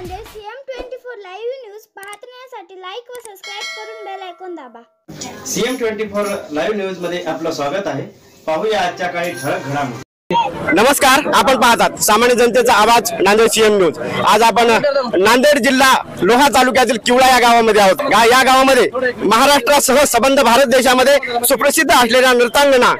Nanded CM24 live news पाहण्यासाठी like व subscribe करून बेल आयकॉन दाबा। CM24 लाईव्ह न्यूज मध्ये आपलं स्वागत आहे। पाहूया आजच्या काही ठळक घडामोडी। नमस्कार, आपण पाहतात सामान्य जनतेचा आवाज नांदेड CM न्यूज। आज आपण नांदेड जिल्हा लोहा तालुक्यातील किवळा या गावामध्ये आहोत। या गावामध्ये महाराष्ट्रासह संबंध भारत देशामध्ये सुप्रसिद्ध असलेल्या नृत्यांगना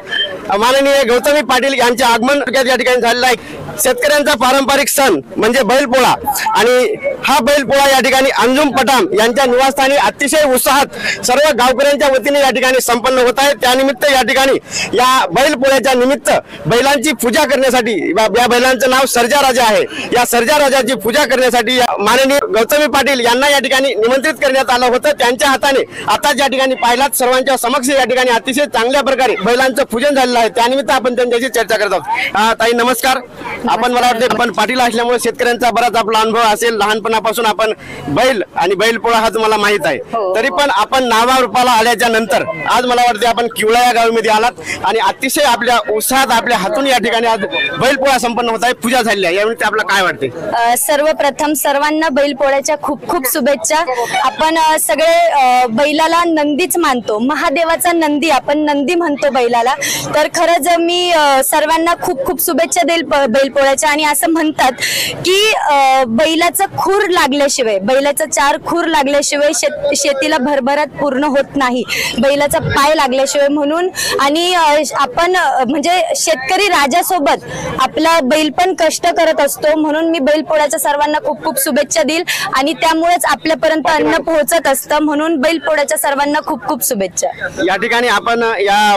माननीय गौतमी पाटील यांचे आगमन या ठिकाणी झालेलं आहे। शेतकऱ्यांचा पारंपरिक सण म्हणजे बैलपोळा आणि हा बैलपोळा या ठिकाणी अंजुम पठाम यांच्या निवासस्थानी अतिशय उत्साहात सर्व गावकऱ्यांच्या वतीने या ठिकाणी संपन्न होत आहे। त्यानिमित्त या ठिकाणी या बैलपोळ्याच्या निमित्त बैलांची पूजा करण्यासाठी या बैलांचं नाव सर्जा राजा आहे। या सर्जा राजाची पूजा करण्यासाठी माननीय गौतमी पाटील यांना या ठिकाणी निमंत्रित करण्यात आलं होतं। त्यांच्या हाताने आता या ठिकाणी पाहिलात सर्वांच्या समक्ष या ठिकाणी अतिशय चांगल्या प्रकारे बैलांचं पूजन झालेलं आहे। त्यानिमित्त आपण त्यांच्याशी चर्चा करत आहोत। ताई नमस्कार, आपण मला वाटते आपण पाटील असल्यामुळे शेतकऱ्यांचा बराच आपला अनुभव असेल। लहानपणापासून आपण बैल आणि बैलपोळा हा तुम्हाला माहित आहे, तरी पण आपण नावारूपाला आल्याच्या नंतर आज मला वाटते आपण किवळा या गावामध्ये आलात आणि अतिशय आपल्या उत्साहात आपल्या हातून या ठिकाणी आज बैलपोळा संपन्न होत आहे, पूजा झाली आहे। यावेळी आपल्याला काय वाटते? सर्वप्रथम सर्वांना बैलपोळ्याच्या खूप खूप शुभेच्छा। आपण सगळे बैलाला नंदीच मानतो, महादेवाचा नंदी आपण नंदी म्हणतो बैलाला। तर खरंच मी सर्वांना खूप खूप शुभेच्छा देईल बैलपोळ्याच्या। आणि असं म्हणतात की बैलाचं खूर लागल्याशिवाय, बैलाचा चार खूर लागल्याशिवाय शेतीला भरभराट पूर्ण होत नाही, बैलाचा पाय लागल्याशिवाय म्हणून। आणि आपण म्हणजे शेतकरी राजासोबत आपला बैल पण कष्ट करत असतो, म्हणून मी बैलपोळ्याच्या सर्वांना खूप खूप शुभेच्छा देईल आणि त्यामुळेच आपल्यापर्यंत अन्न पोहोचत असतं, म्हणून बैलपोळ्याच्या सर्वांना खूप खूप शुभेच्छा। या ठिकाणी आपण या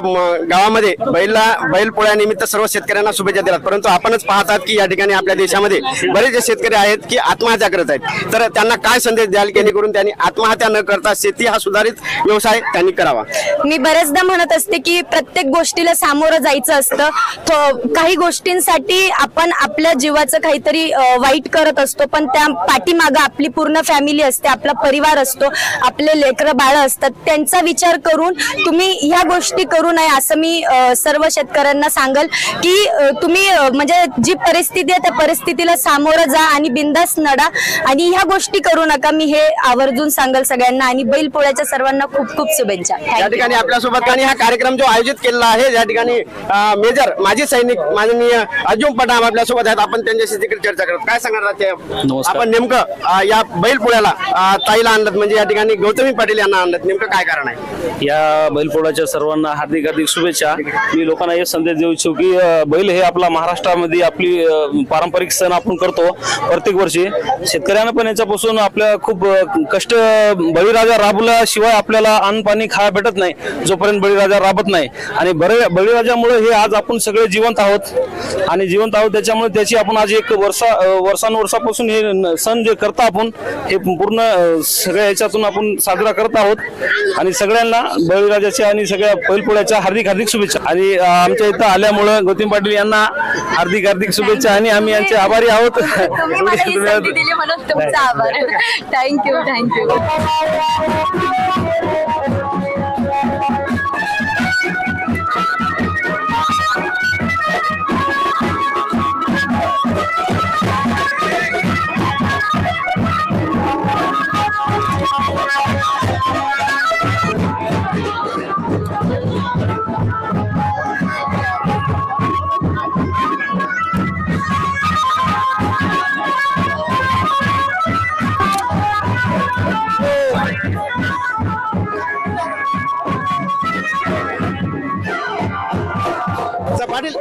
गावामध्ये बैलपोळ्यानिमित्त सर्व शेतकऱ्यांना शुभेच्छा दिल्यात, परंतु आपणच पाहतात की या ठिकाणी आपल्या देशामध्ये बरेच शेतकरी आहेत की आत्महत्या करत आहेत। तर त्यांना काय संदेश द्याल जेणेकरून त्यांनी आत्महत्या न करता शेती हा सुधारित व्यवसाय त्यांनी करावा? मी बरेचदा म्हणत असते की प्रत्येक गोष्टीला सामोरं जायचं असतं। काही गोष्टींसाठी आपण आपल्या जीवाचं काहीतरी वाईट करत असतो, पण त्या पाठीमागं आपली पूर्ण फॅमिली असते, आपला परिवार असतो, आपले लेकरं बाळ असतात। त्यांचा विचार करून तुम्ही ह्या गोष्टी करू नये असं मी सर्व शेतकऱ्यांना सांगल की तुम्ही म्हणजे जी परिस्थिती आहे त्या परिस्थितीला सामोरं जा आणि बिंदास लढा आणि ह्या गोष्टी करू नका। मी हे आवर्जून सांगल सगळ्यांना आणि बैलपोळ्याच्या सर्वांना खूप खूप शुभेच्छा। या ठिकाणी आपल्यासोबत आणि हा कार्यक्रम जो आयोजित केलेला आहे या ठिकाणी मेजर माजी सैनिक माननीय अंजुम पठाम आपल्यासोबत आहेत। आपण त्यांच्याशी देखील चर्चा करत काय सांगणार आपण नेमकं या बैलपोळ्याला ताईला आणलं म्हणजे या ठिकाणी गौतमी पाटील यांना आणलं, नेमकं काय कारण आहे? या बैलपोळ्याच्या सर्वांना हार्दिक हार्दिक शुभेच्छा। मी लोकांना हे संदेश देऊ इच्छितो की बैल हे आपला महाराष्ट्रामध्ये आपली पारंपरिक सण आपण करतो प्रत्येक वर्षी। शेतकऱ्यांना पण याच्यापासून आपल्या खूप कष्ट, बळीराजा राबल्याशिवाय आपल्याला अन्न पाणी खायला भेटत नाही जोपर्यंत बळीराजा राबत नाही। आणि बळीराजामुळे हे आज आपण सगळे जिवंत आहोत आणि जिवंत आहोत त्याच्यामुळे त्याची आपण आज एक वर्षानुवर्षापासून हे सण जे करता आपण हे पूर्ण सगळ्या ह्याच्यातून आपण साजरा करत आहोत आणि सगळ्यांना बळीराजाच्या आणि सगळ्या बैलपोळ्याच्या हार्दिक हार्दिक शुभेच्छा। आणि आमच्या इथं आल्यामुळे गौतम पाटील यांना हार्दिक हार्दिक शुभेच्छा आणि आम्ही यांचे आभारी आहोत। Thank you thank you. पाटील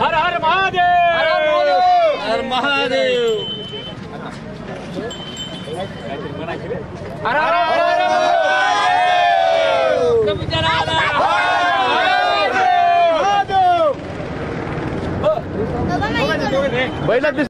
हर हर महादेव, हर महादेव, हर हर महादेव। बैल दिसत